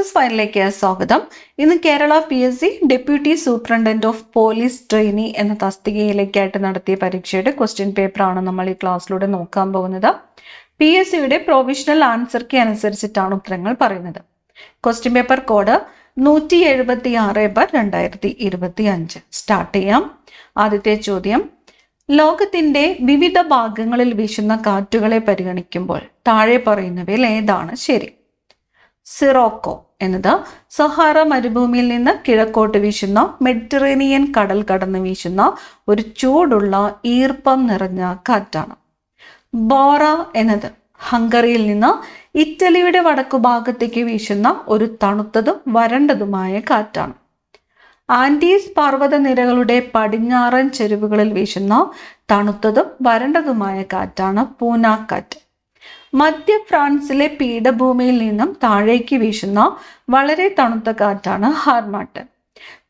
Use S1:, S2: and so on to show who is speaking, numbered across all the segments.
S1: Success ഫയലിലേക്ക് സ്വാഗതം. ഇന്ന് Kerala PSC deputy superintendent of police trainee എന്ന തസ്തികയിലേക്കായിട്ട് നടത്തിയ പരീക്ഷയുടെ ക്വസ്റ്റ്യൻ പേപ്പറാണ് നമ്മൾ ഈ ക്ലാസ്സിലൂടെ നോക്കാൻ പോകുന്നത്. PSCയുടെ പ്രൊവിഷണൽ ആൻസർ കീ അനുസരിച്ചിട്ടാണ് ഉത്തരങ്ങൾ പറയുന്നത്. Question paper code 176/2025. സ്റ്റാർട്ട് ചെയ്യാം. ആദ്യത്തെ ചോദ്യം: ലോകത്തിന്റെ വിവിധ ഭാഗങ്ങളിൽ വീശുന്ന കാറ്റുകളെ പരിഗണിക്കുമ്പോൾ താഴെ പറയുന്നവയിൽ ഏതാണ് ശരി? സിറോക്കോ എന്നത് സഹാറ മരുഭൂമിയിൽ നിന്ന് കിഴക്കോട്ട് വീശുന്ന മെഡിറ്ററേനിയൻ കടൽ കടന്ന് വീശുന്ന ഒരു ചൂടുള്ള ഈർപ്പം നിറഞ്ഞ കാറ്റാണ്. ബോറ എന്നത് ഹംഗറിയിൽ നിന്ന് ഇറ്റലിയുടെ വടക്കുഭാഗത്തേക്ക് വീശുന്ന ഒരു തണുത്തതും വരണ്ടതുമായ കാറ്റാണ്. ആൻഡീസ് പർവ്വതനിരകളുടെ പടിഞ്ഞാറൻ ചെരുവുകളിൽ വീശുന്ന തണുത്തതും വരണ്ടതുമായ കാറ്റാണ് പൂനാക്കാറ്റ്. മധ്യ ഫ്രാൻസിലെ പീഠഭൂമിയിൽ നിന്നും താഴേക്ക് വീശുന്ന വളരെ തണുത്ത കാറ്റാണ് ഹാർമാട്ടൻ.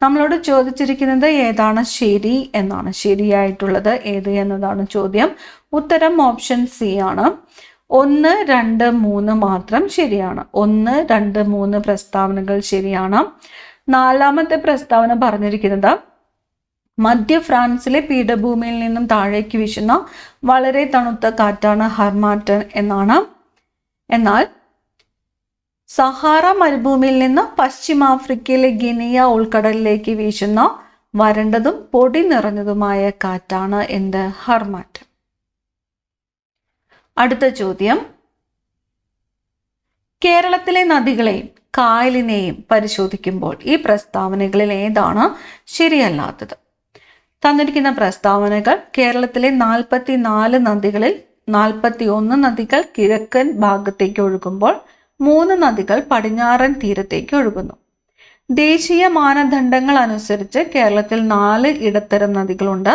S1: നമ്മളോട് ചോദിച്ചിരിക്കുന്നത് ഏതാണ് ശരി എന്നാണ്. ശരിയായിട്ടുള്ളത് ഏത് എന്നതാണ് ചോദ്യം. ഉത്തരം ഓപ്ഷൻ സി ആണ്. 1, 2, 3 മാത്രം ശരിയാണ്. 1, 2, 3 പ്രസ്താവനകൾ ശരിയാണ്. നാലാമത്തെ പ്രസ്താവന പറഞ്ഞിരിക്കുന്നത് മധ്യ ഫ്രാൻസിലെ പീഠഭൂമിയിൽ നിന്നും താഴേക്ക് വീശുന്ന വളരെ തണുത്ത കാറ്റാണ് ഹാർമാട്ടൻ എന്നാണ്. എന്നാൽ സഹാറ മരുഭൂമിയിൽ നിന്ന് പശ്ചിമാഫ്രിക്കയിലെ ഗിനിയ ഉൾക്കടലിലേക്ക് വീശുന്ന വരണ്ടതും പൊടി നിറഞ്ഞതുമായ കാറ്റാണ് എന്ത്? ഹാർമാട്ടൻ. അടുത്ത ചോദ്യം: കേരളത്തിലെ നദികളെയും കായലിനെയും പരിശോധിക്കുമ്പോൾ ഈ പ്രസ്താവനകളിൽ ഏതാണ് ശരിയല്ലാത്തത്? തന്നിരിക്കുന്ന പ്രസ്താവനകൾ: കേരളത്തിലെ 44 നദികളിൽ 41 നദികൾ കിഴക്കൻ ഭാഗത്തേക്ക് ഒഴുകുമ്പോൾ 3 നദികൾ പടിഞ്ഞാറൻ തീരത്തേക്ക് ഒഴുകുന്നു. ദേശീയ മാനദണ്ഡങ്ങൾ അനുസരിച്ച് കേരളത്തിൽ 4 ഇടത്തരം നദികളുണ്ട്: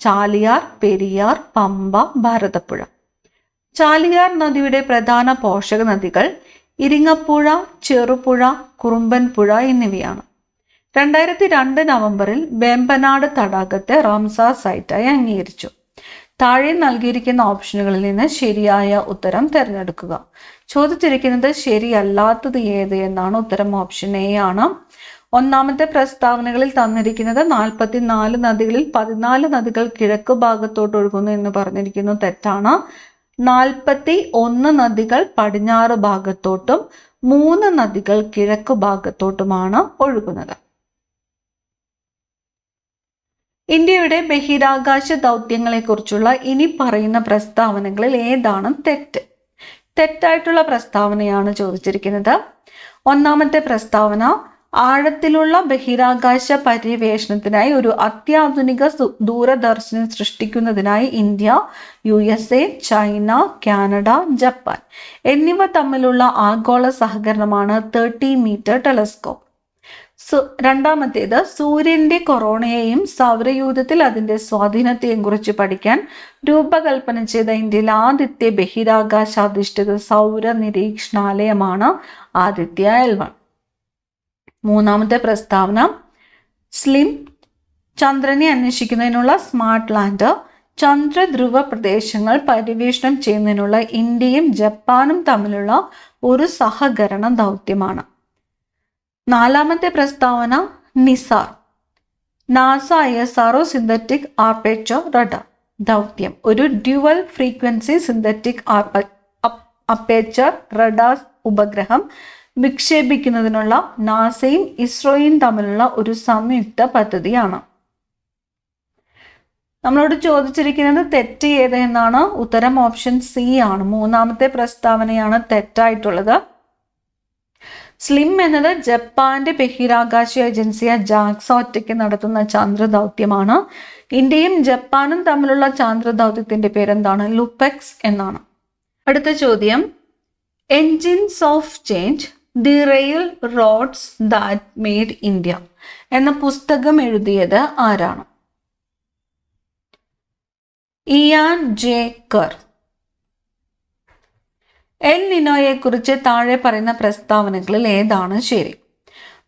S1: ചാലിയാർ, പെരിയാർ, പമ്പ, ഭാരതപ്പുഴ. ചാലിയാർ നദിയുടെ പ്രധാന പോഷക നദികൾ ഇരിങ്ങപ്പുഴ, ചെറുപുഴ, കുറുമ്പൻപുഴ എന്നിവയാണ്. 2002 നവംബറിൽ വേമ്പനാട് തടാകത്തെ റാംസാർ സൈറ്റായി അംഗീകരിച്ചു. താഴെ നൽകിയിരിക്കുന്ന ഓപ്ഷനുകളിൽ നിന്ന് ശരിയായ ഉത്തരം തിരഞ്ഞെടുക്കുക. ചോദിച്ചിരിക്കുന്നത് ശരിയല്ലാത്തത് ഏത് എന്നാണ്. ഉത്തരം ഓപ്ഷൻ എ ആണ്. ഒന്നാമത്തെ പ്രസ്താവനകളിൽ തന്നിരിക്കുന്നത് 44 നദികളിൽ 14 നദികൾ കിഴക്ക് ഭാഗത്തോട്ട് ഒഴുകുന്നു എന്ന് പറഞ്ഞിരിക്കുന്നു. തെറ്റാണ്. 41 നദികൾ പടിഞ്ഞാറ് ഭാഗത്തോട്ടും 3 നദികൾ കിഴക്ക് ഭാഗത്തോട്ടുമാണ് ഒഴുകുന്നത്. ഇന്ത്യയുടെ ബഹിരാകാശ ദൗത്യങ്ങളെക്കുറിച്ചുള്ള ഇനി പറയുന്ന പ്രസ്താവനകളിൽ ഏതാണ് തെറ്റ്? തെറ്റായിട്ടുള്ള പ്രസ്താവനയാണ് ചോദിച്ചിരിക്കുന്നത്. ഒന്നാമത്തെ പ്രസ്താവന: ആഴത്തിലുള്ള ബഹിരാകാശ പര്യവേഷണത്തിനായി ഒരു അത്യാധുനിക ദൂരദർശനം സൃഷ്ടിക്കുന്നതിനായി India, USA, China, Canada, Japan എന്നിവ തമ്മിലുള്ള ആഗോള സഹകരണമാണ് 30 മീറ്റർ ടെലസ്കോപ്പ്. രണ്ടാമത്തേത്: സൂര്യന്റെ കൊറോണയെയും സൗരയൂഥത്തിൽ അതിന്റെ സ്വാധീനത്തെയും കുറിച്ച് പഠിക്കാൻ രൂപകൽപ്പന ചെയ്ത ഇന്ത്യയിലെ ആദ്യത്തെ ബഹിരാകാശാധിഷ്ഠിത സൗര നിരീക്ഷണാലയമാണ് ആദിത്യ L1. മൂന്നാമത്തെ പ്രസ്താവന: സ്ലിം ചന്ദ്രനെ അന്വേഷിക്കുന്നതിനുള്ള സ്മാർട്ട് ലാൻഡർ ചന്ദ്രധ്രുവ പ്രദേശങ്ങൾ പര്യവേഷണം ചെയ്യുന്നതിനുള്ള ഇന്ത്യയും ജപ്പാനും തമ്മിലുള്ള ഒരു സഹകരണ ദൗത്യമാണ്. നാലാമത്തെ പ്രസ്താവന: NISAR NASA ISRO synthetic aperture radar ദൗത്യം ഒരു dual frequency synthetic aperture radar ഉപഗ്രഹം വിക്ഷേപിക്കുന്നതിനുള്ള നാസയും ഇസ്രോയും തമ്മിലുള്ള ഒരു സംയുക്ത പദ്ധതിയാണ്. നമ്മളോട് ചോദിച്ചിരിക്കുന്നത് തെറ്റ് ഏത് എന്നാണ്. ഉത്തരം ഓപ്ഷൻ സി ആണ്. മൂന്നാമത്തെ പ്രസ്താവനയാണ് തെറ്റായിട്ടുള്ളത്. സ്ലിം എന്നത് ജപ്പാന്റെ ബഹിരാകാശ ഏജൻസിയായ ജാക്സ ഒറ്റയ്ക്ക് നടത്തുന്ന ചാന്ദ്ര ദൗത്യമാണ്. ഇന്ത്യയും ജപ്പാനും തമ്മിലുള്ള ചാന്ദ്ര ദൗത്യത്തിന്റെ പേരെന്താണ്? ലുപെക്സ് എന്നാണ്. അടുത്ത ചോദ്യം: engines of change, the railroads that made India എന്ന പുസ്തകം എഴുതിയത് ആരാണ്? Ian J Kerr. എൽ നിനോയെ കുറിച്ച് താഴെ പറയുന്ന പ്രസ്താവനകളിൽ ഏതാണ് ശരി?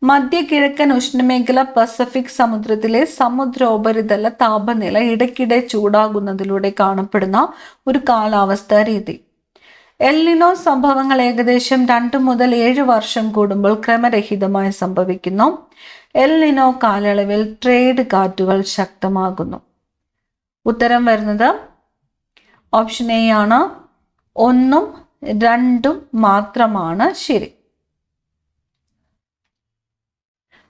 S1: മധ്യ കിഴക്കൻ ഉഷ്ണമേഖല പസഫിക് സമുദ്രത്തിലെ സമുദ്രോപരിതല താപനില ഇടയ്ക്കിടെ ചൂടാകുന്നതിലൂടെ കാണപ്പെടുന്ന ഒരു കാലാവസ്ഥാ രീതി. എൽ നിനോ സംഭവങ്ങൾ ഏകദേശം 2 മുതൽ 7 വർഷം കൂടുമ്പോൾ ക്രമരഹിതമായി സംഭവിക്കുന്നു. എൽ നിനോ കാലയളവിൽ ട്രേഡ് കാറ്റുകൾ ശക്തമാകുന്നു. ഉത്തരം വരുന്നത് ഓപ്ഷൻ എ ആണ്. 1ഉം 2ഉം മാത്രമാണ് ശരി.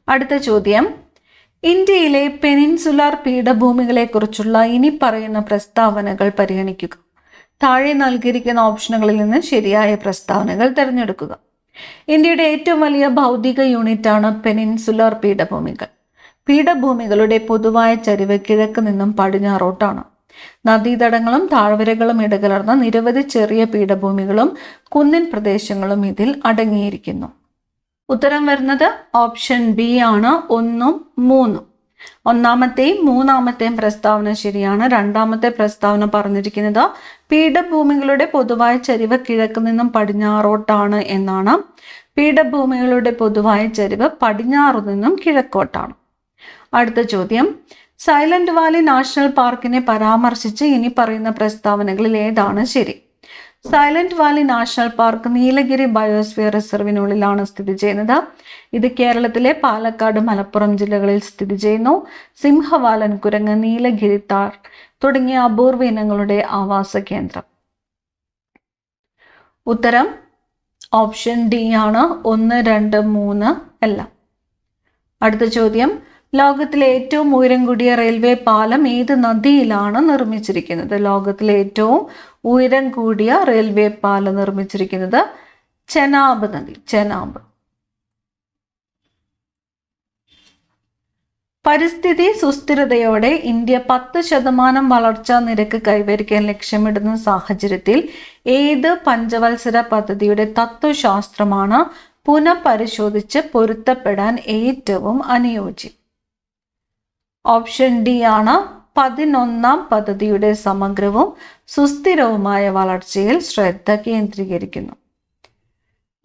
S1: അടുത്ത ചോദ്യം, ഇന്ത്യയിലെ പെനിൻസുലാർ പീഠഭൂമികളെക്കുറിച്ചുള്ള ഇനി പറയുന്ന പ്രസ്താവനകൾ പരിഗണിക്കുക. താഴെ നൽകിയിരിക്കുന്ന ഓപ്ഷനുകളിൽ നിന്ന് ശരിയായ പ്രസ്താവനകൾ തിരഞ്ഞെടുക്കുക. ഇന്ത്യയുടെ ഏറ്റവും വലിയ ഭൗതിക യൂണിറ്റാണ് പെനിൻസുലാർ പീഠഭൂമികൾ. പീഠഭൂമികളുടെ പൊതുവായ ചരിവ് കിഴക്ക് നിന്നും പടിഞ്ഞാറോട്ടാണ്. നദീതടങ്ങളും താഴ്വരകളും ഇടകലർന്ന നിരവധി ചെറിയ പീഠഭൂമികളും കുന്നിൻ പ്രദേശങ്ങളും ഇതിൽ അടങ്ങിയിരിക്കുന്നു. ഉത്തരം വരുന്നത് ഓപ്ഷൻ ബി ആണ്. 1ഉം 3ഉം. ഒന്നാമത്തെയും മൂന്നാമത്തെയും പ്രസ്താവന ശരിയാണ്. രണ്ടാമത്തെ പ്രസ്താവന പറഞ്ഞിരിക്കുന്നത് പീഠഭൂമികളുടെ പൊതുവായ ചരിവ് കിഴക്ക് നിന്നും പടിഞ്ഞാറോട്ടാണ് എന്നാണ്. പീഠഭൂമികളുടെ പൊതുവായ ചരിവ് പടിഞ്ഞാറു നിന്നും കിഴക്കോട്ടാണ്. അടുത്ത ചോദ്യം, സൈലന്റ് വാലി നാഷണൽ പാർക്കിനെ പരാമർശിച്ച് ഇനി പറയുന്ന പ്രസ്താവനകളിൽ ഏതാണ് ശരി? Silent Valley National Park Nilgiri biosphere റിസർവിനുള്ളിലാണ് സ്ഥിതി ചെയ്യുന്നത്. ഇത് കേരളത്തിലെ പാലക്കാട്, മലപ്പുറം ജില്ലകളിൽ സ്ഥിതി ചെയ്യുന്നു. സിംഹവാലൻ കുരങ്ങ്, നീലഗിരി താർ തുടങ്ങിയ അപൂർവ ഇനങ്ങളുടെ ആവാസ കേന്ദ്രം. ഉത്തരം ഓപ്ഷൻ ഡി ആണ്. 1, 2, 3 എല്ലാം. അടുത്ത ചോദ്യം, ലോകത്തിലെ ഏറ്റവും ഉയരം കൂടിയ റെയിൽവേ പാലം ഏത് നദിയിലാണ് നിർമ്മിച്ചിരിക്കുന്നത്? ലോകത്തിലെ ഏറ്റവും ഉയരം കൂടിയ റെയിൽവേ പാലം നിർമ്മിച്ചിരിക്കുന്നത് ചെനാബ് നദി. ചെനാബ്. പരിസ്ഥിതി സുസ്ഥിരതയോടെ ഇന്ത്യ 10% വളർച്ചാ നിരക്ക് കൈവരിക്കാൻ ലക്ഷ്യമിടുന്ന സാഹചര്യത്തിൽ ഏത് പഞ്ചവത്സര പദ്ധതിയുടെ തത്വശാസ്ത്രമാണ് പുനഃപരിശോധിച്ച് പൊരുത്തപ്പെടാൻ ഏറ്റവും അനുയോജ്യം? ഓപ്ഷൻ ഡി ആണ്. 11ാം പദ്ധതിയുടെ സമഗ്രവും സുസ്ഥിരവുമായ വളർച്ചയിൽ ശ്രദ്ധ കേന്ദ്രീകരിക്കുന്നു.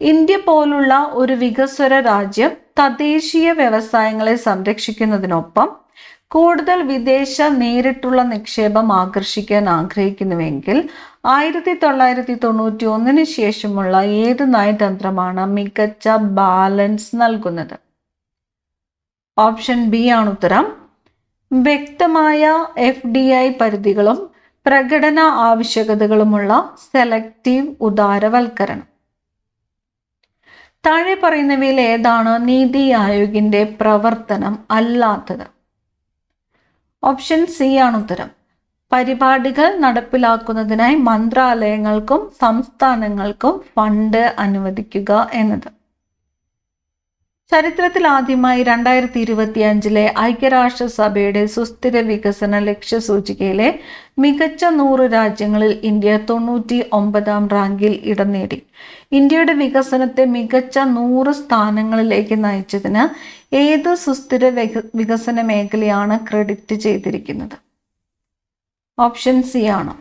S1: ഇന്ത്യ പോലുള്ള ഒരു വികസ്വര രാജ്യം തദ്ദേശീയ വ്യവസായങ്ങളെ സംരക്ഷിക്കുന്നതിനൊപ്പം കൂടുതൽ വിദേശ നേരിട്ടുള്ള നിക്ഷേപം ആകർഷിക്കാൻ ആഗ്രഹിക്കുന്നുവെങ്കിൽ 1991 ശേഷമുള്ള ഏത് നയതന്ത്രമാണ് മികച്ച ബാലൻസ് നൽകുന്നത്? ഓപ്ഷൻ ബി ആണ് ഉത്തരം. വ്യക്തമായ FDI പരിധികളും പ്രകടന ആവശ്യകതകളുമുള്ള സെലക്റ്റീവ് ഉദാരവൽക്കരണം. താഴെ പറയുന്നവയിൽ ഏതാണ് നീതി ആയോഗിന്റെ പ്രവർത്തനം അല്ലാത്തത്? ഓപ്ഷൻ സി ആണ് ഉത്തരം. പരിപാടികൾ നടപ്പിലാക്കുന്നതിനായി മന്ത്രാലയങ്ങൾക്കും സംസ്ഥാനങ്ങൾക്കും ഫണ്ട് അനുവദിക്കുക എന്നത്. ചരിത്രത്തിൽ ആദ്യമായി 2025 ഐക്യരാഷ്ട്രസഭയുടെ സുസ്ഥിര വികസന ലക്ഷ്യസൂചികയിലെ മികച്ച 100 രാജ്യങ്ങളിൽ ഇന്ത്യ 99ാം റാങ്കിൽ ഇടം നേടി. ഇന്ത്യയുടെ വികസനത്തെ മികച്ച 100 സ്ഥാനങ്ങളിലേക്ക് നയിച്ചതിന് ഏത് സുസ്ഥിര വികസന മേഖലയാണ് ക്രെഡിറ്റ് ചെയ്തിരിക്കുന്നത്? ഓപ്ഷൻ സി ആണ്.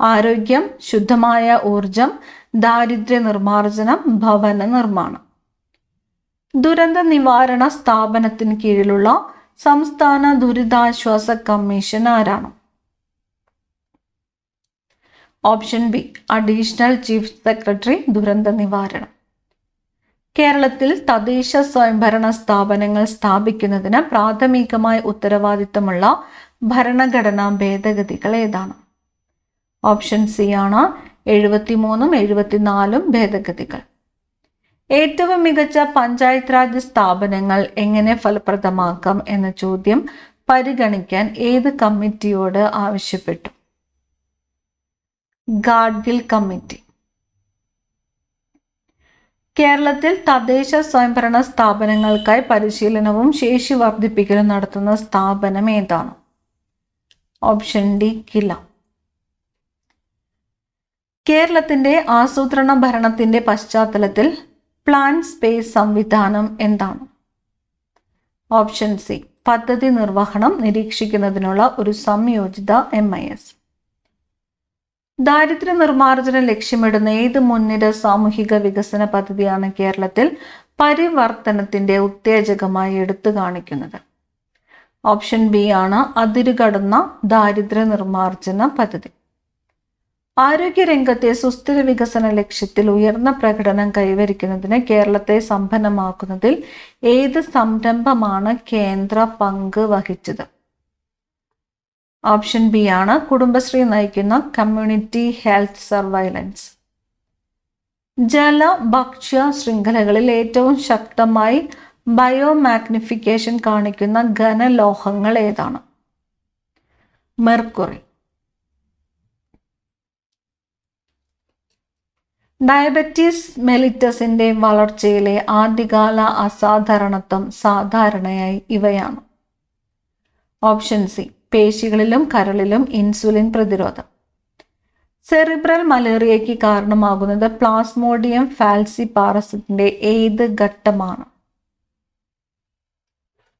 S1: ആരോഗ്യം, ശുദ്ധമായ ഊർജം, ദാരിദ്ര്യ നിർമ്മാർജ്ജനം, ഭവന നിർമ്മാണം. ദുരന്ത നിവാരണ സ്ഥാപനത്തിന് കീഴിലുള്ള സംസ്ഥാന ദുരിതാശ്വാസ കമ്മീഷൻ ആരാണ്? Option B additional chief secretary, ദുരന്ത നിവാരണം. കേരളത്തിൽ തദ്ദേശ സ്വയംഭരണ സ്ഥാപനങ്ങൾ സ്ഥാപിക്കുന്നതിന് പ്രാഥമികമായി ഉത്തരവാദിത്തമുള്ള ഭരണഘടനാ ഭേദഗതികൾ ഏതാണ്? ഓപ്ഷൻ സി ആണ്. 73ഉം 74ഉം ഭേദഗതികൾ. ഏറ്റവും മികച്ച പഞ്ചായത്ത് രാജ് സ്ഥാപനങ്ങൾ എങ്ങനെ ഫലപ്രദമാക്കാം എന്ന ചോദ്യം പരിഗണിക്കാൻ ഏത് കമ്മിറ്റിയോട് ആവശ്യപ്പെട്ടു? ഗാഡ്ഗിൽ കമ്മിറ്റി. കേരളത്തിൽ തദ്ദേശ സ്വയംഭരണ സ്ഥാപനങ്ങൾക്കായി പരിശീലനവും ശേഷി വർദ്ധിപ്പിക്കലും നടത്തുന്ന സ്ഥാപനം ഏതാണ്? ഓപ്ഷൻ ഡി കില. കേരളത്തിന്റെ ആസൂത്രണ ഭരണത്തിന്റെ പശ്ചാത്തലത്തിൽ പ്ലാൻ സ്പേസ് സംവിധാനം എന്താണ്? ഓപ്ഷൻ സി പദ്ധതി നിർവഹണം നിരീക്ഷിക്കുന്നതിനുള്ള ഒരു സംയോജിത MIS. ദാരിദ്ര്യ നിർമ്മാർജ്ജനം ലക്ഷ്യമിടുന്ന ഏത് മുൻനിര സാമൂഹിക വികസന പദ്ധതിയാണ് കേരളത്തിൽ പരിവർത്തനത്തിന്റെ ഉത്തേജകമായി എടുത്തു കാണിക്കുന്നത്? ഓപ്ഷൻ ബി ആണ് അതിരുകടന്ന ദാരിദ്ര്യ നിർമ്മാർജ്ജന പദ്ധതി. ആരോഗ്യരംഗത്തെ സുസ്ഥിര വികസന ലക്ഷ്യത്തിൽ ഉയർന്ന പ്രകടനം കൈവരിക്കുന്നതിന് കേരളത്തെ സമ്പന്നമാക്കുന്നതിൽ ഏത് സംരംഭമാണ് കേന്ദ്ര പങ്ക് വഹിച്ചത്? ഓപ്ഷൻ ബി ആണ് കുടുംബശ്രീ നയിക്കുന്ന കമ്മ്യൂണിറ്റി ഹെൽത്ത് സർവൈലൻസ്. ജല ഭക്ഷ്യ ശൃംഖലകളിൽ ഏറ്റവും ശക്തമായി ബയോമാഗ്നിഫിക്കേഷൻ കാണിക്കുന്ന ഘനലോഹങ്ങൾ ഏതാണ്? മെർക്കുറി. ഡയബറ്റീസ് മെലിറ്റസിന്റെ വളർച്ചയിലെ ആദ്യകാല അസാധാരണത്വം സാധാരണയായി ഇവയാണ്. ഓപ്ഷൻ സി പേശികളിലും കരളിലും ഇൻസുലിൻ പ്രതിരോധം. സെറിബ്രൽ മലേറിയയ്ക്ക് കാരണമാകുന്നത് പ്ലാസ്മോഡിയം ഫാൽസിപാറസിന്റെ ഏത് ഘട്ടമാണ്?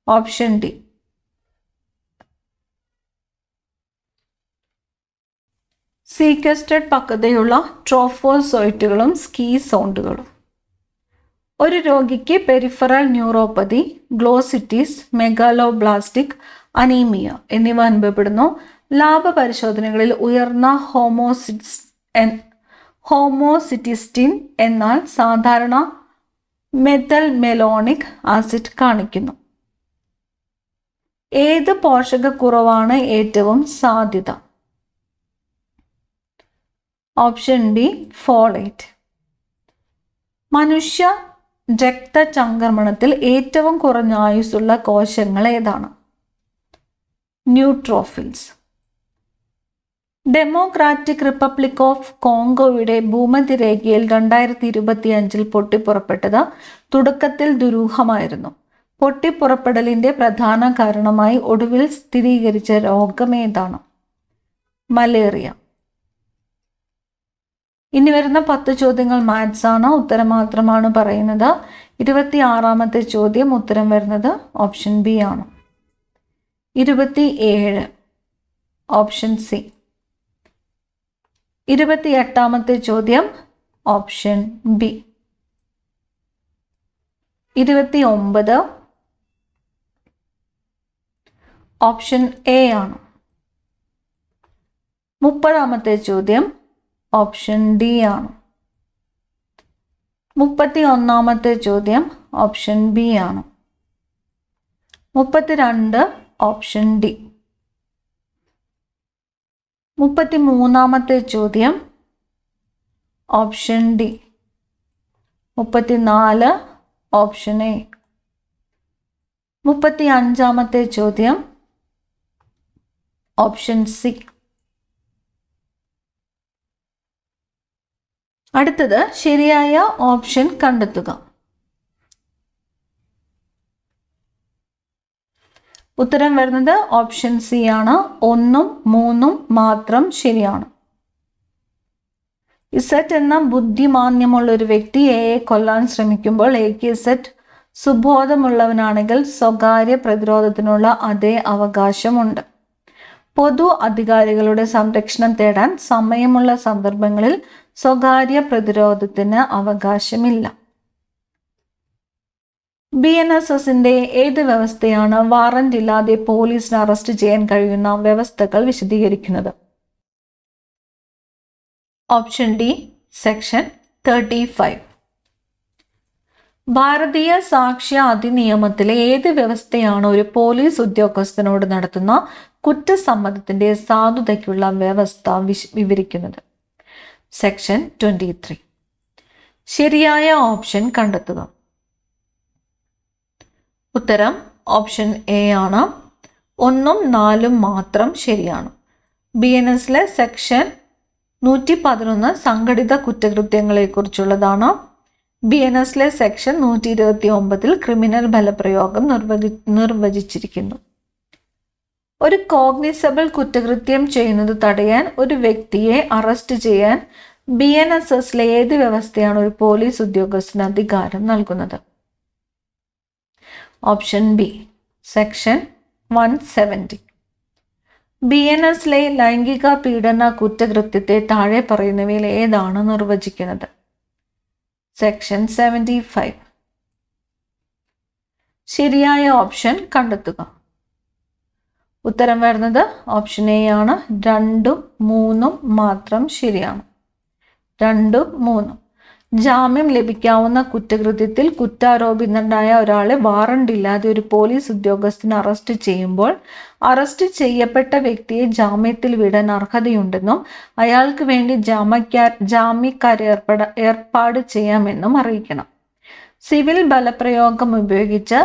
S1: ഓപ്ഷൻ ഡി സീക്വസ്റ്റഡ് പക്വതയുള്ള ട്രോഫോസോയിറ്റുകളും സ്കീസോണ്ടുകളും. ഒരു രോഗിക്ക് peripheral neuropathy, glossitis, megaloblastic anaemia എന്നിവ അനുഭവപ്പെടുന്നു. ലാഭ പരിശോധനകളിൽ ഉയർന്ന ഹോമോസിറ്റിസ്റ്റിൻ എന്നാൽ സാധാരണ മെഥൽമെലോണിക് ആസിഡ് കാണിക്കുന്നു. ഏത് പോഷകക്കുറവാണ് ഏറ്റവും സാധ്യത? Option B folate. മനുഷ്യ രക്തചംക്രമണത്തിൽ ഏറ്റവും കുറഞ്ഞ ആയുസ്സുള്ള കോശങ്ങൾ ഏതാണ്? ന്യൂട്രോഫിൽസ്. ഡെമോക്രാറ്റിക് റിപ്പബ്ലിക് ഓഫ് കോങ്കോയുടെ ഭൂമധ്യരേഖയിൽ 2025 പൊട്ടിപ്പുറപ്പെട്ടത് തുടക്കത്തിൽ ദുരൂഹമായിരുന്നു. പൊട്ടിപ്പുറപ്പെടലിന്റെ പ്രധാന കാരണമായി ഒടുവിൽ സ്ഥിരീകരിച്ച രോഗമേതാണ്? മലേറിയ. ഇനി വരുന്ന 10 ചോദ്യങ്ങൾ മാത്സ് ആണ്. ഉത്തരം മാത്രമാണ് പറയുന്നത്. 26ാമത്തെ ചോദ്യം ഉത്തരം വരുന്നത് ഓപ്ഷൻ ബി ആണ്. 27 ഓപ്ഷൻ സി. 28ാമത്തെ ചോദ്യം ഓപ്ഷൻ ബി. 29 ഓപ്ഷൻ എ ആണ്. 30ാമത്തെ ചോദ്യം ഓപ്ഷൻ ഡി ആണ്. 31ാമത്തെ ചോദ്യം ഓപ്ഷൻ ബി ആണ്. 32 ഓപ്ഷൻ ഡി. 33ാമത്തെ ചോദ്യം ഓപ്ഷൻ ഡി. 34 option A. 35ാമത്തെ ചോദ്യം ഓപ്ഷൻ സി. അടുത്തത് ശരിയായ ഓപ്ഷൻ കണ്ടെത്തുക. ഉത്തരം വരുന്നത് ഓപ്ഷൻ സി ആണ്. 1ഉം 3ഉം മാത്രം ശരിയാണ്. ഇസറ്റ് എന്ന ബുദ്ധിമാന്യമുള്ള ഒരു വ്യക്തി എയെ കൊല്ലാൻ ശ്രമിക്കുമ്പോൾ എക്ക് ഇസറ്റ് സുബോധമുള്ളവനാണെങ്കിൽ സ്വകാര്യ പ്രതിരോധത്തിനുള്ള അതേ അവകാശമുണ്ട്. പൊതു അധികാരികളുടെ സംരക്ഷണം തേടാൻ സമയമുള്ള സന്ദർഭങ്ങളിൽ സ്വകാര്യ പ്രതിരോധത്തിന് അവകാശമില്ല. BNSSന്റെ ഏത് വ്യവസ്ഥയാണ് വാറന്റ് ഇല്ലാതെ പോലീസിന് അറസ്റ്റ് ചെയ്യാൻ കഴിയുന്ന വ്യവസ്ഥകൾ വിശദീകരിക്കുന്നത്? Option D section 35. ഭാരതീയ സാക്ഷ്യ അധിനിയമത്തിലെ ഏത് വ്യവസ്ഥയാണ് ഒരു പോലീസ് ഉദ്യോഗസ്ഥനോട് നടത്തുന്ന കുറ്റസമ്മതത്തിന്റെ സാധുതയ്ക്കുള്ള വ്യവസ്ഥ വിവരിക്കുന്നത്? സെക്ഷൻ 23. ശരിയായ ഓപ്ഷൻ കണ്ടെത്തുക. ഉത്തരം ഓപ്ഷൻ എ ആണ്. 1ഉം 4ഉം മാത്രം ശരിയാണ്. BNSലെ സെക്ഷൻ 111 സംഘടിത കുറ്റകൃത്യങ്ങളെക്കുറിച്ചുള്ളതാണ്. BNSലെ സെക്ഷൻ 129 ക്രിമിനൽ ബലപ്രയോഗം നിർവചിച്ചിരിക്കുന്നു. ഒരു കോഗ്നിസബിൾ കുറ്റകൃത്യം ചെയ്യുന്നത് തടയാൻ ഒരു വ്യക്തിയെ അറസ്റ്റ് ചെയ്യാൻ BNSSലെ ഏത് വ്യവസ്ഥയാണ് ഒരു പോലീസ് ഉദ്യോഗസ്ഥന് അധികാരം നൽകുന്നത്? Option B section 170. BNSലെ ലൈംഗിക പീഡന കുറ്റകൃത്യത്തെ താഴെ പറയുന്നവയിൽ ഏതാണ് നിർവചിക്കുന്നത്? സെക്ഷൻ 75. ശരിയായ ഓപ്ഷൻ കണ്ടെത്തുക. ഉത്തരം വരുന്നത് ഓപ്ഷൻ എ ആണ്. 2ഉം 3ഉം മാത്രം ശരിയാണ്. 2ഉം 3ഉം. ജാമ്യം ലഭിക്കാവുന്ന കുറ്റകൃത്യത്തിൽ കുറ്റാരോപിതനായ ഒരാളെ വാറണ്ട് ഇല്ലാതെ ഒരു പോലീസ് ഉദ്യോഗസ്ഥൻ അറസ്റ്റ് ചെയ്യുമ്പോൾ അറസ്റ്റ് ചെയ്യപ്പെട്ട വ്യക്തിയെ ജാമ്യത്തിൽ വിടാൻ അർഹതയുണ്ടെന്നും അയാൾക്ക് വേണ്ടി ജാമ്യക്കാരെ ഏർപ്പാട് ചെയ്യാമെന്നും അറിയിക്കണം. സിവിൽ ബലപ്രയോഗം ഉപയോഗിച്ച്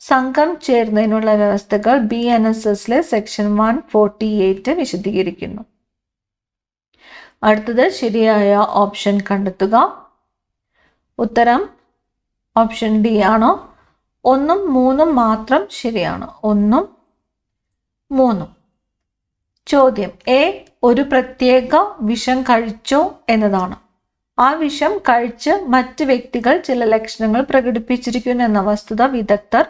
S1: സംഘം ചേരുന്നതിനുള്ള വ്യവസ്ഥകൾ BNSSലെ സെക്ഷൻ 148 വിശദീകരിക്കുന്നു. അടുത്തത് ശരിയായ ഓപ്ഷൻ കണ്ടെത്തുക. ഉത്തരം ഓപ്ഷൻ ഡി ആണോ? 1ഉം 3ഉം മാത്രം ശരിയാണ്. 1ഉം 3ഉം. ചോദ്യം എ ഒരു പ്രത്യേക വിഷം കഴിച്ചോ എന്നതാണ്. ആ വിഷം കഴിച്ച് മറ്റ് വ്യക്തികൾ ചില ലക്ഷണങ്ങൾ പ്രകടിപ്പിച്ചിരിക്കുന്നു എന്ന വസ്തുത വിദഗ്ധർ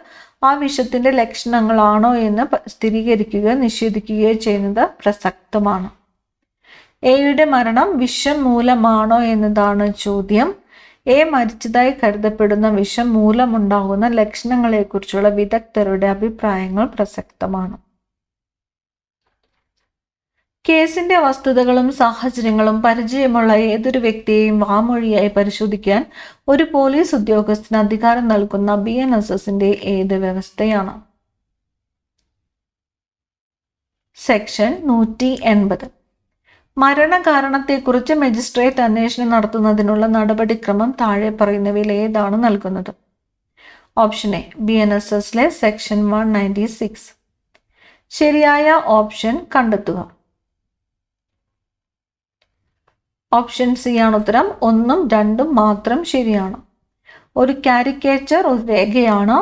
S1: ആ വിഷത്തിന്റെ ലക്ഷണങ്ങളാണോ എന്ന് സ്ഥിരീകരിക്കുകയോ നിഷേധിക്കുകയോ ചെയ്യുന്നത് പ്രസക്തമാണ്. എയുടെ മരണം വിഷം മൂലമാണോ എന്നതാണ് ചോദ്യം. എ മരിച്ചതായി കരുതപ്പെടുന്ന വിഷം മൂലമുണ്ടാകുന്ന ലക്ഷണങ്ങളെക്കുറിച്ചുള്ള വിദഗ്ധരുടെ അഭിപ്രായങ്ങൾ പ്രസക്തമാണ്. കേസിന്റെ വസ്തുതകളും സാഹചര്യങ്ങളും പരിചയമുള്ള ഏതൊരു വ്യക്തിയെയും വാമൊഴിയായി പരിശോധിക്കാൻ ഒരു പോലീസ് ഉദ്യോഗസ്ഥന് അധികാരം നൽകുന്ന BNSSന്റെ ഏത് വ്യവസ്ഥയാണ്? സെക്ഷൻ 180. മരണകാരണത്തെക്കുറിച്ച് മജിസ്ട്രേറ്റ് അന്വേഷണം നടത്തുന്നതിനുള്ള നടപടിക്രമം താഴെ പറയുന്നവയിൽ ഏതാണ് നൽകുന്നത്? ഓപ്ഷൻ എ BNSSലെ സെക്ഷൻ 196. ശരിയായ ഓപ്ഷൻ കണ്ടെത്തുക. ഓപ്ഷൻ സി ആണ് ഉത്തരം. 1ഉം 2ഉം മാത്രം ശരിയാണ്. ഒരു കാരിക്കേച്ചർ ഒരു രേഖയാണ്.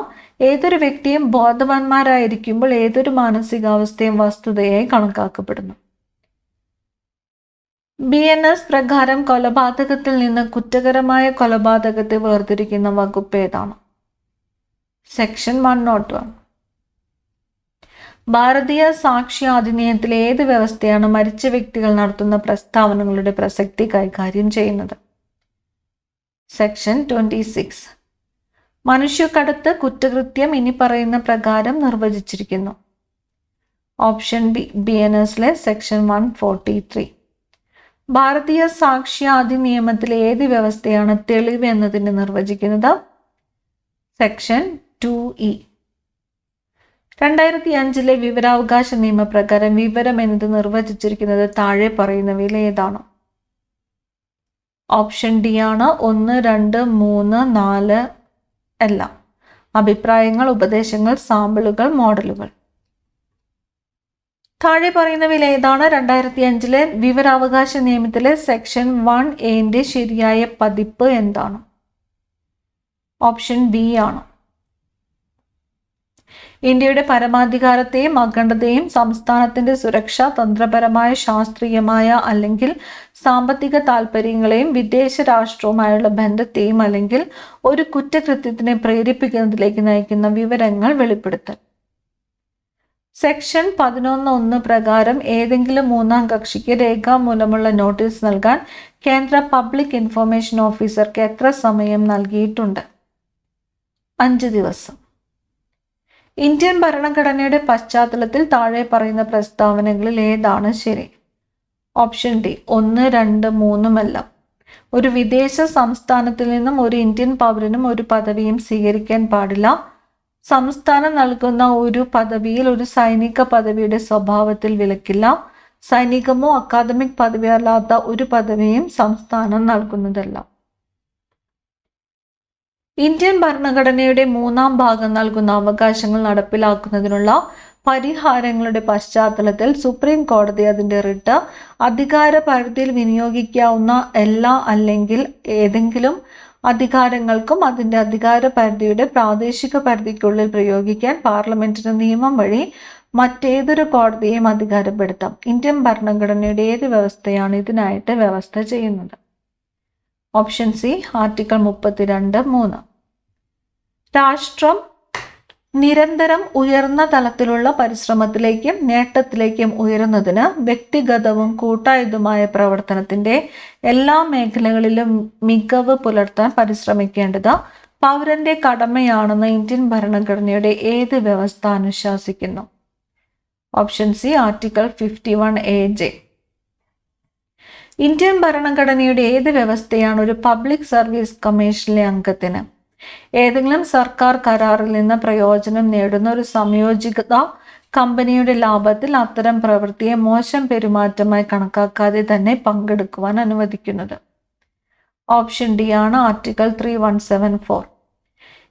S1: ഏതൊരു വ്യക്തിയും ബോധവാന്മാരായിരിക്കുമ്പോൾ ഏതൊരു മാനസികാവസ്ഥയും വസ്തുതയായി കണക്കാക്കപ്പെടുന്നു. BNS പ്രകാരം കൊലപാതകത്തിൽ നിന്ന് കുറ്റകരമായ കൊലപാതകത്തെ വേർതിരിക്കുന്ന വകുപ്പ് ഏതാണ്? സെക്ഷൻ 101. ഭാരതീയ സാക്ഷ്യ അധിനിയമത്തിലെ ഏത് വ്യവസ്ഥയാണ് മരിച്ച വ്യക്തികൾ നടത്തുന്ന പ്രസ്താവനകളുടെ പ്രസക്തി കൈകാര്യം ചെയ്യുന്നത്? സെക്ഷൻ 26. മനുഷ്യക്കടത്ത് കുറ്റകൃത്യം ഇനി പറയുന്ന പ്രകാരം നിർവചിച്ചിരിക്കുന്നു. ഓപ്ഷൻ ബി BNSലെ സെക്ഷൻ 143. ഭാരതീയ സാക്ഷ്യ അധിനിയമത്തിലെ ഏത് വ്യവസ്ഥയാണ് തെളിവ് എന്നതിന് നിർവചിക്കുന്നത്? Section 2E. 2005 വിവരാവകാശ നിയമപ്രകാരം വിവരം എന്നത് നിർവചിച്ചിരിക്കുന്നത് താഴെ പറയുന്നവയിൽ ഏതാണ്? ഓപ്ഷൻ ഡി ആണ്. 1, 2, 3, 4 എല്ലാം. അഭിപ്രായങ്ങൾ, ഉപദേശങ്ങൾ, സാമ്പിളുകൾ, മോഡലുകൾ. താഴെ പറയുന്നവയിൽ ഏതാണ് 2005 വിവരാവകാശ നിയമത്തിലെ സെക്ഷൻ 1A ശരിയായ പതിപ്പ് എന്താണ്? ഓപ്ഷൻ ബി ആണ്. ഇന്ത്യയുടെ പരമാധികാരത്തെയും അഖണ്ഡതയെയും സംസ്ഥാനത്തിന്റെ സുരക്ഷ, തന്ത്രപരമായ, ശാസ്ത്രീയമായ അല്ലെങ്കിൽ സാമ്പത്തിക താൽപ്പര്യങ്ങളെയും വിദേശ രാഷ്ട്രവുമായുള്ള ബന്ധത്തെയും അല്ലെങ്കിൽ ഒരു കുറ്റകൃത്യത്തിനെ പ്രേരിപ്പിക്കുന്നതിലേക്ക് നയിക്കുന്ന വിവരങ്ങൾ വെളിപ്പെടുത്തൽ. സെക്ഷൻ 11(1) പ്രകാരം ഏതെങ്കിലും മൂന്നാം കക്ഷിക്ക് രേഖാമൂലമുള്ള നോട്ടീസ് നൽകാൻ കേന്ദ്ര പബ്ലിക് ഇൻഫർമേഷൻ ഓഫീസർക്ക് എത്ര സമയം നൽകിയിട്ടുണ്ട്? 5 ദിവസം. ഇന്ത്യൻ ഭരണഘടനയുടെ പശ്ചാത്തലത്തിൽ താഴെ പറയുന്ന പ്രസ്താവനകളിൽ ഏതാണ് ശരി? ഓപ്ഷൻ ഡി 1, 2, 3 ഒരു വിദേശ സംസ്ഥാനത്തിൽ നിന്നും ഒരു ഇന്ത്യൻ പൗരനും ഒരു പദവിയും സ്വീകരിക്കാൻ പാടില്ല. സംസ്ഥാനം നൽകുന്ന ഒരു പദവിയിൽ ഒരു സൈനിക പദവിയുടെ സ്വഭാവത്തിൽ വിലക്കില്ല. സൈനികമോ അക്കാദമിക് പദവിയോ അല്ലാത്ത ഒരു പദവിയും സംസ്ഥാനം നൽകുന്നതല്ല. ഇന്ത്യൻ ഭരണഘടനയുടെ 3-ാം ഭാഗം നൽകുന്ന അവകാശങ്ങൾ നടപ്പിലാക്കുന്നതിനുള്ള പരിഹാരങ്ങളുടെ പശ്ചാത്തലത്തിൽ സുപ്രീം കോടതി അതിൻ്റെ റിട്ട് അധികാര പരിധിയിൽ വിനിയോഗിക്കാവുന്ന എല്ലാ അല്ലെങ്കിൽ ഏതെങ്കിലും അധികാരങ്ങൾക്കും അതിൻ്റെ അധികാര പരിധിയുടെ പ്രാദേശിക പരിധിക്കുള്ളിൽ പ്രയോഗിക്കാൻ പാർലമെന്റിന് നിയമം വഴി മറ്റേതൊരു കോടതിയെയും അധികാരപ്പെടുത്താം. ഇന്ത്യൻ ഭരണഘടനയുടെ ഏത് വ്യവസ്ഥയാണ് ഇതിനായിട്ട് വ്യവസ്ഥ ചെയ്യുന്നത്? Option C article 32(3). രാഷ്ട്രം നിരന്തരം ഉയർന്ന തലത്തിലുള്ള പരിശ്രമത്തിലേക്കും നേട്ടത്തിലേക്കും ഉയരുന്നതിന് വ്യക്തിഗതവും കൂട്ടായതുമായ പ്രവർത്തനത്തിന്റെ എല്ലാ മേഖലകളിലും മികവ് പുലർത്താൻ പരിശ്രമിക്കേണ്ടത് പൗരന്റെ കടമയാണെന്ന് ഇന്ത്യൻ ഭരണഘടനയുടെ ഏത് വ്യവസ്ഥ അനുശാസിക്കുന്നു? Option C article 51AJ. Indian ഭരണഘടനയുടെ ഏത് വ്യവസ്ഥയാണ് ഒരു പബ്ലിക് സർവീസ് കമ്മീഷനിലെ അംഗത്തിന് ഏതെങ്കിലും സർക്കാർ കരാറിൽ നിന്ന് പ്രയോജനം നേടുന്ന ഒരു സംയോജിത കമ്പനിയുടെ ലാഭത്തിൽ അത്തരം പ്രവൃത്തിയെ മോശം പെരുമാറ്റമായി കണക്കാക്കാതെ തന്നെ പങ്കെടുക്കുവാൻ അനുവദിക്കുന്നത്? ഓപ്ഷൻ ഡി ആണ് ആർട്ടിക്കിൾ 3174.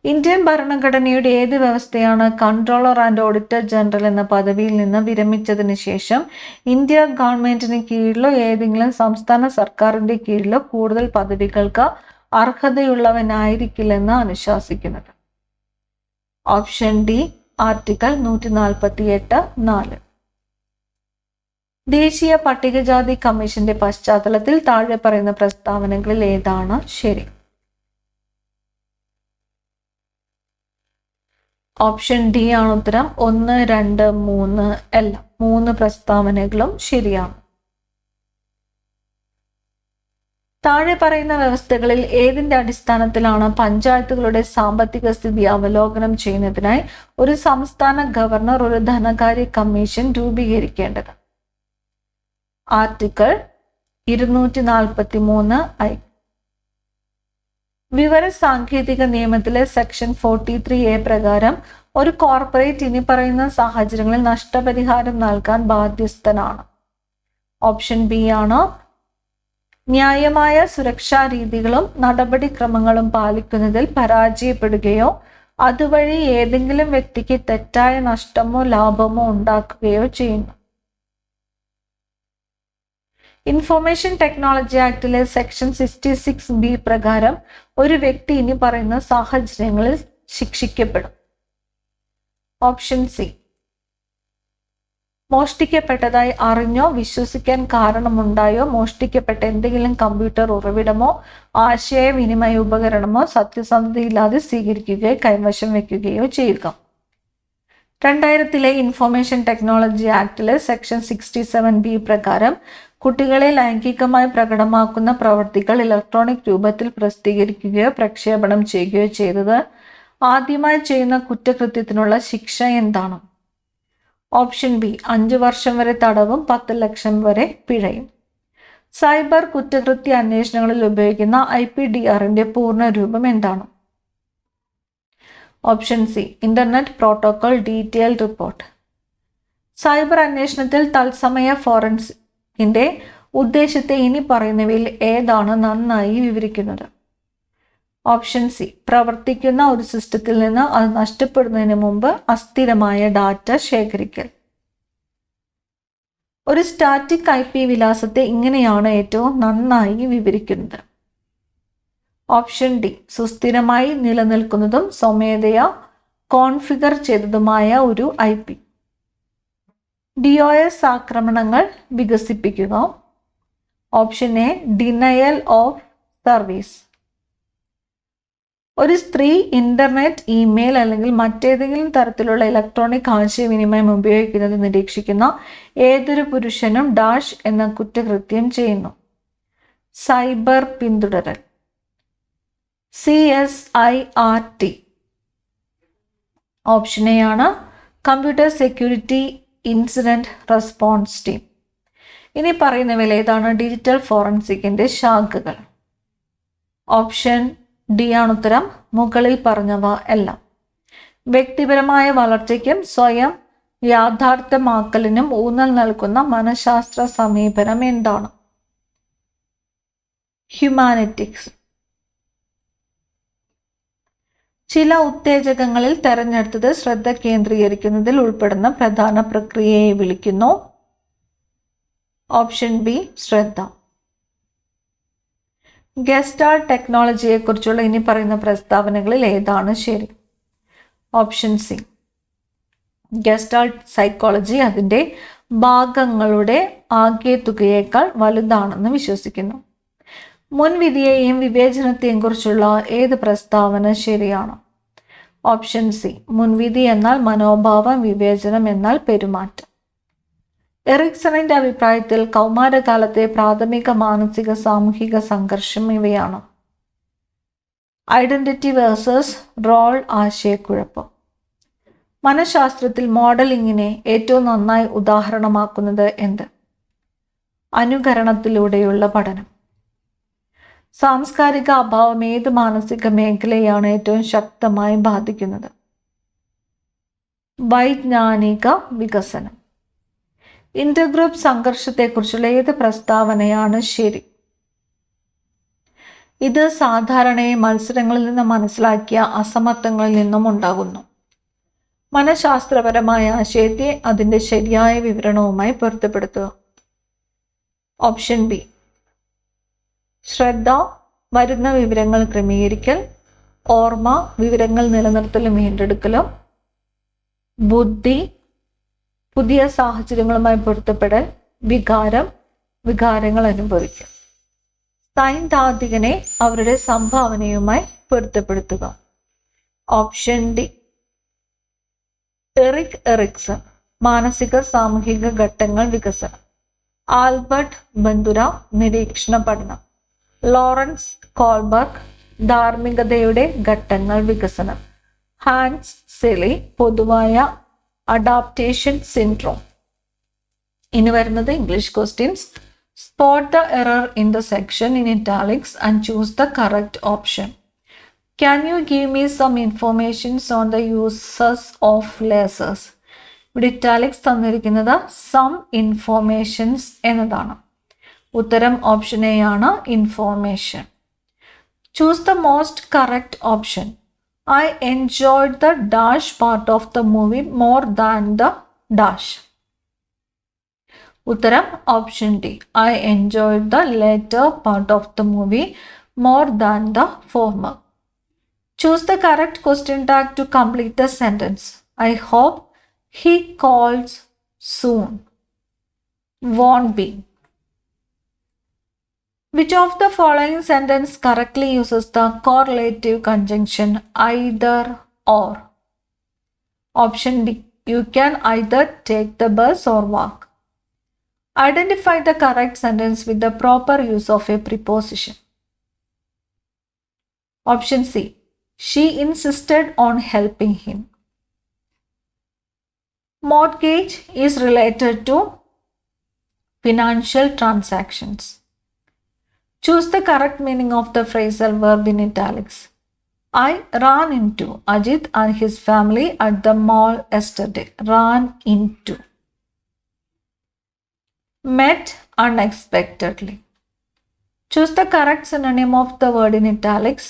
S1: ഇന്ത്യൻ ഭരണഘടനയുടെ ഏത് വ്യവസ്ഥയാണ് കൺട്രോളർ ആൻഡ് ഓഡിറ്റർ ജനറൽ എന്ന പദവിയിൽ നിന്ന് വിരമിച്ചതിന് ശേഷം ഇന്ത്യ ഗവൺമെന്റിന് കീഴിലോ ഏതെങ്കിലും സംസ്ഥാന സർക്കാരിന്റെ കീഴിലോ കൂടുതൽ പദവികൾക്ക് അർഹതയുള്ളവനായിരിക്കില്ലെന്ന് അനുശാസിക്കുന്നത്? Option D article 148(4). ദേശീയ പട്ടികജാതി കമ്മീഷന്റെ പശ്ചാത്തലത്തിൽ താഴെ പറയുന്ന പ്രസ്താവനകളിൽ ഏതാണ് ശരി? ഓപ്ഷൻ ഡി ആണ് ഉത്തരം. 1, 2, 3 എല്ലാം 3 പ്രസ്താവനകളും ശരിയാണ്. താഴെ പറയുന്ന വ്യവസ്ഥകളിൽ ഏതിന്റെ അടിസ്ഥാനത്തിലാണ് പഞ്ചായത്തുകളുടെ സാമ്പത്തിക സ്ഥിതി അവലോകനം ചെയ്യുന്നതിനായി ഒരു സംസ്ഥാന ഗവർണർ ഒരു ധനകാര്യ കമ്മീഷൻ രൂപീകരിക്കേണ്ടത്? Article 243(I). വിവര സാങ്കേതിക നിയമത്തിലെ സെക്ഷൻ 43A പ്രകാരം ഒരു കോർപ്പറേറ്റ് ഇനി പറയുന്ന സാഹചര്യങ്ങളിൽ നഷ്ടപരിഹാരം നൽകാൻ ബാധ്യസ്ഥനാണ്? ഓപ്ഷൻ ബി ആണ്. ന്യായമായ സുരക്ഷാ രീതികളും നടപടിക്രമങ്ങളും പാലിക്കുന്നതിൽ പരാജയപ്പെടുകയോ അതുവഴി ഏതെങ്കിലും വ്യക്തിക്ക് തെറ്റായ നഷ്ടമോ ലാഭമോ ഉണ്ടാക്കുകയോ ചെയ്യുന്നു? ഇൻഫർമേഷൻ ടെക്നോളജി ആക്ടിലെ സെക്ഷൻ 66B പ്രകാരം ഒരു വ്യക്തി ഇനി പറയുന്ന സാഹചര്യങ്ങളിൽ ശിക്ഷിക്കപ്പെടും? Option C. മോഷ്ടിക്കപ്പെട്ടതായി അറിഞ്ഞോ വിശ്വസിക്കാൻ കാരണമുണ്ടായോ മോഷ്ടിക്കപ്പെട്ട എന്തെങ്കിലും കമ്പ്യൂട്ടർ ഉറവിടമോ ആശയവിനിമയ ഉപകരണമോ സത്യസന്ധതയില്ലാതെ സ്വീകരിക്കുകയോ കൈവശം വയ്ക്കുകയോ ചെയ്യുക? 2000 ഇൻഫർമേഷൻ ടെക്നോളജി ആക്ടിലെ സെക്ഷൻ 67B പ്രകാരം കുട്ടികളെ ലൈംഗികമായി പ്രകടമാക്കുന്ന പ്രവൃത്തികൾ ഇലക്ട്രോണിക് രൂപത്തിൽ പ്രസിദ്ധീകരിക്കുകയോ പ്രക്ഷേപണം ചെയ്യുകയോ ചെയ്തത് ആദ്യമായി ചെയ്യുന്ന കുറ്റകൃത്യത്തിനുള്ള ശിക്ഷ എന്താണ്? ഓപ്ഷൻ ബി 5 വർഷം വരെ തടവും 10 ലക്ഷം വരെ പിഴയും. സൈബർ കുറ്റകൃത്യ അന്വേഷണങ്ങളിൽ ഉപയോഗിക്കുന്ന IPDRന്റെ പൂർണ്ണ രൂപം എന്താണ്? Option C internet protocol detail report. Cyber അന്വേഷണത്തിൽ തത്സമയ ഫോറൻസിക്കിന്റെ ഉദ്ദേശത്തെ ഇനി പറയുന്നവയിൽ ഏതാണ് നന്നായി വിവരിക്കുന്നത്? ഓപ്ഷൻ സി പ്രവർത്തിക്കുന്ന ഒരു സിസ്റ്റത്തിൽ നിന്ന് അത് നഷ്ടപ്പെടുന്നതിന് മുമ്പ് അസ്ഥിരമായ ഡാറ്റ ശേഖരിക്കൽ. ഒരു സ്റ്റാറ്റിക് IP വിലാസത്തെ ഇങ്ങനെയാണ് ഏറ്റവും നന്നായി വിവരിക്കുന്നത്? ഓപ്ഷൻ ഡി സുസ്ഥിരമായി നിലനിൽക്കുന്നതും സ്വമേധയാ കോൺഫിഗർ ചെയ്തതുമായ ഒരു IP. DOS ആക്രമണങ്ങൾ വികസിപ്പിക്കുക. Option A denial of service. ഒരു സ്ത്രീ ഇന്റർനെറ്റ് ഇമെയിൽ അല്ലെങ്കിൽ മറ്റേതെങ്കിലും തരത്തിലുള്ള ഇലക്ട്രോണിക് ആശയവിനിമയം ഉപയോഗിക്കുന്നത് നിരീക്ഷിക്കുന്ന ഏതൊരു പുരുഷനും ഡാഷ് എന്ന കുറ്റകൃത്യം ചെയ്യുന്നു? സൈബർ പിന്തുടരൽ. CSIRT. ഓപ്ഷൻ എ ആണ് computer security incident response team. ഇനി പറയുന്നവയിൽ ഏതാണ് ഡിജിറ്റൽ ഫോറൻസിക്കിന്റെ ശാഖകൾ? ഓപ്ഷൻ ഡി ആണ് ഉത്തരം. മുകളിൽ പറഞ്ഞവ എല്ലാം. വ്യക്തിപരമായ വളർച്ചയ്ക്കും സ്വയം യാഥാർത്ഥ്യമാക്കലിനും ഊന്നൽ നൽകുന്ന മനഃശാസ്ത്ര സമീപനം എന്താണ്? ഹ്യൂമാനിറ്റിക്സ്. ചില ഉത്തേജകങ്ങളിൽ തെരഞ്ഞെടുത്തത് ശ്രദ്ധ കേന്ദ്രീകരിക്കുന്നതിൽ ഉൾപ്പെടുന്ന പ്രധാന പ്രക്രിയയെ വിളിക്കുന്നു? ഓപ്ഷൻ ബി ശ്രദ്ധ. ഗസ്റ്റാൾട്ട് ടെക്നോളജിയെക്കുറിച്ചുള്ള ഇനി പറയുന്ന പ്രസ്താവനകളിൽ ഏതാണ് ശരി? ഓപ്ഷൻ സി ഗസ്റ്റാൾട്ട് സൈക്കോളജി അതിൻ്റെ ഭാഗങ്ങളുടെ ആകെത്തുകയേക്കാൾ വലുതാണെന്ന് വിശ്വസിക്കുന്നു. മുൻവിധിയെയും വിവേചനത്തെയും കുറിച്ചുള്ള ഏത് പ്രസ്താവന ശരിയാണ്? ഓപ്ഷൻ സി മുൻവിധി എന്നാൽ മനോഭാവം, വിവേചനം എന്നാൽ പെരുമാറ്റം. എറിക്സണിന്റെ അഭിപ്രായത്തിൽ കൗമാരകാലത്തെ പ്രാഥമിക മാനസിക സാമൂഹിക സംഘർഷം ഇവയാണ്: ഐഡന്റിറ്റി വേഴ്സസ് റോൾ ആശയക്കുഴപ്പം, മനഃശാസ്ത്രത്തിൽ മോഡലിങ്ങിനെ ഏറ്റവും നന്നായി ഉദാഹരണമാക്കുന്നത് എന്ത്? അനുകരണത്തിലൂടെയുള്ള പഠനം. സാംസ്കാരിക അഭാവം ഏത് മാനസിക മേഖലയാണ് ഏറ്റവും ശക്തമായി ബാധിക്കുന്നത്? വൈജ്ഞാനിക വികസനം. ഇന്റർഗ്രൂപ്പ് സംഘർഷത്തെക്കുറിച്ചുള്ള ഏത് പ്രസ്താവനയാണ് ശരി? ഇത് സാധാരണയായി മത്സരങ്ങളിൽ നിന്ന് മനസ്സിലാക്കിയ അസമത്വങ്ങളിൽ നിന്നും ഉണ്ടാകുന്നു. മനഃശാസ്ത്രപരമായ ആശയത്തെ അതിൻ്റെ ശരിയായ വിവരണവുമായി പൊരുത്തപ്പെടുത്തുക. Option B. ശ്രദ്ധ, വരുന്ന വിവരങ്ങൾ ക്രമീകരിക്കൽ, ഓർമ്മ, വിവരങ്ങൾ നിലനിർത്തലും വീണ്ടെടുക്കലും, ബുദ്ധി, പുതിയ സാഹചര്യങ്ങളുമായി പൊരുത്തപ്പെടൽ, വികാരം, വികാരങ്ങൾ അനുഭവിക്കൽ. സൈദ്ധാന്തികനെ അവരുടെ സംഭാവനയുമായി പൊരുത്തപ്പെടുത്തുക. Option D. എറിക് എറിക്സൺ, മാനസിക സാമൂഹിക ഘട്ടങ്ങൾ വികസനം. ആൽബർട്ട് ബന്ദുര, നിരീക്ഷണ പഠനം. ലോറൻസ് കോൾബർഗ്, ധാർമ്മികതയുടെ ഘട്ടങ്ങൾ വികസനം. ഹാൻസ് സെലി, പൊതുവായ അഡാപ്റ്റേഷൻ സിൻഡ്രോം. ഇനി വരുന്നത് English questions. Spot the error in the section in italics and choose the correct option. Can you give me some informations on the uses of lasers? ഇവിടെ italics തന്നിരിക്കുന്നത് some informations എന്നതാണ്. ഉത്തരം option A ആണ്, information. Choose the most correct option. I enjoyed the dash part of the movie more than the dash. ഉത്തരം option D. I enjoyed the later part of the movie more than the former. Choose the correct question tag to complete the sentence. I hope he calls soon. Won't be. Which of the following sentence correctly uses the correlative conjunction either or? Option D. You can either take the bus or walk. Identify the correct sentence with the proper use of a preposition. Option C. She insisted on helping him. Mortgage is related to financial transactions. Choose the correct meaning of the phrasal verb in italics. I ran into Ajit and his family at the mall yesterday. Ran into. Met unexpectedly. Choose the correct synonym of the word in italics.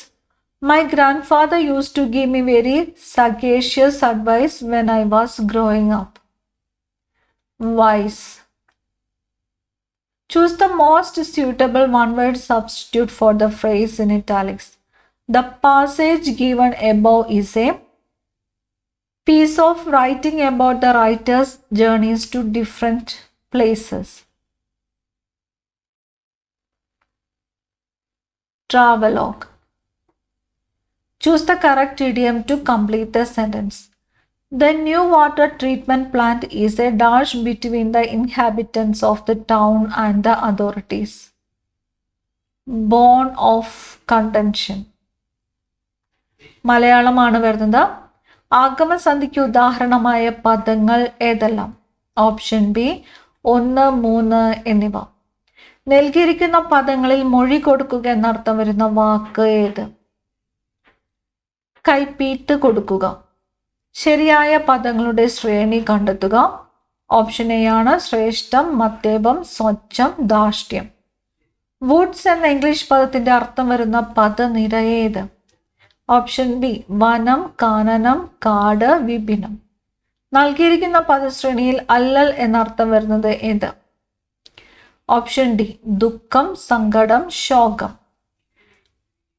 S1: My grandfather used to give me very sagacious advice when I was growing up. Wise. Choose the most suitable one-word substitute for the phrase in italics. The passage given above is a piece of writing about the writer's journeys to different places. Travelogue. Choose the correct idiom to complete the sentence. The new water treatment plant is a dash between the inhabitants of the town and the authorities. Bone of contention. മലയാളമാണ് വരുന്നത്. ആഗമസന്ധിക്ക് ഉദാഹരണമായ പദങ്ങൾ ഏതെല്ലാം? Option B 1, 3 എന്നിവ. നൽകിയിരിക്കുന്ന പദങ്ങളിൽ മൊഴി കൊടുക്കുക എന്നർത്ഥം വരുന്ന വാക്ക് ഏത്? കൈപ്പീട്ട് കൊടുക്കുക. ശരിയായ പദങ്ങളുടെ ശ്രേണി കണ്ടെത്തുക. ഓപ്ഷൻ എ ആണ് ശ്രേഷ്ഠം, മത്തേപം, സ്വച്ഛം, ധാർഷ്ട്യം. വുഡ്സ് എന്ന ഇംഗ്ലീഷ് പദത്തിന്റെ അർത്ഥം വരുന്ന പദനിര ഏത്? ഓപ്ഷൻ ബി വനം, കാനനം, കാട്, വിപിനം. നൽകിയിരിക്കുന്ന പദശ്രേണിയിൽ അല്ലൽ എന്നർത്ഥം വരുന്നത് ഏത്? ഓപ്ഷൻ ഡി ദുഃഖം, സങ്കടം, ശോകം.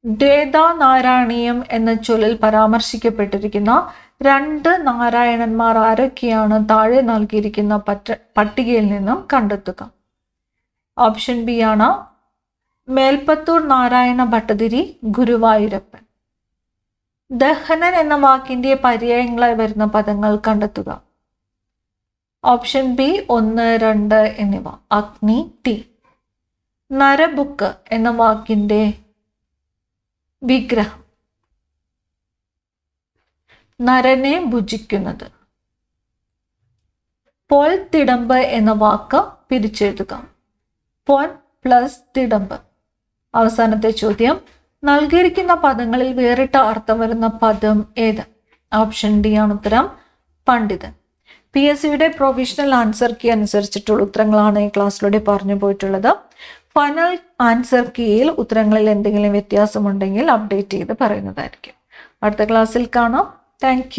S1: ദ്വേതാനാരായണീയം എന്ന ചൊല്ലിൽ പരാമർശിക്കപ്പെട്ടിരിക്കുന്ന 2 നാരായണന്മാർ ആരൊക്കെയാണ് താഴെ നൽകിയിരിക്കുന്ന പട്ടികയിൽ നിന്നും കണ്ടെത്തുക. ഓപ്ഷൻ ബി ആണ് മേൽപ്പത്തൂർ നാരായണ ഭട്ടതിരി, ഗുരുവായൂരപ്പൻ. ദഹനൻ എന്ന വാക്കിന്റെ പര്യായങ്ങളായി വരുന്ന പദങ്ങൾ കണ്ടെത്തുക. ഓപ്ഷൻ ബി 1, 2 എന്നിവ. അഗ്നി, തീ. നരബുക്ക് എന്ന വാക്കിന്റെ വിഗ്രഹം. നരനെ ഭുജിക്കുന്നത്. പോൽ തിടമ്പ് എന്ന വാക്ക് പിരിച്ചെഴുതുക. പൊൻ പ്ലസ് തിടമ്പ്. അവസാനത്തെ ചോദ്യം, നൽകിയിരിക്കുന്ന പദങ്ങളിൽ വേറിട്ട അർത്ഥം വരുന്ന പദം ഏത്? ഓപ്ഷൻ ഡി ആണ് ഉത്തരം, പണ്ഡിതൻ. PSCയുടെ പ്രൊവിഷണൽ ആൻസർ കീ അനുസരിച്ചിട്ടുള്ള ഉത്തരങ്ങളാണ് ഈ ക്ലാസ്സിലൂടെ പറഞ്ഞു പോയിട്ടുള്ളത്. ഫൈനൽ ആൻസർ കീയിൽ ഉത്തരങ്ങളിൽ എന്തെങ്കിലും വ്യത്യാസമുണ്ടെങ്കിൽ അപ്ഡേറ്റ് ചെയ്ത് പറയുന്നതായിരിക്കും. അടുത്ത ക്ലാസ്സിൽ കാണാം. താങ്ക്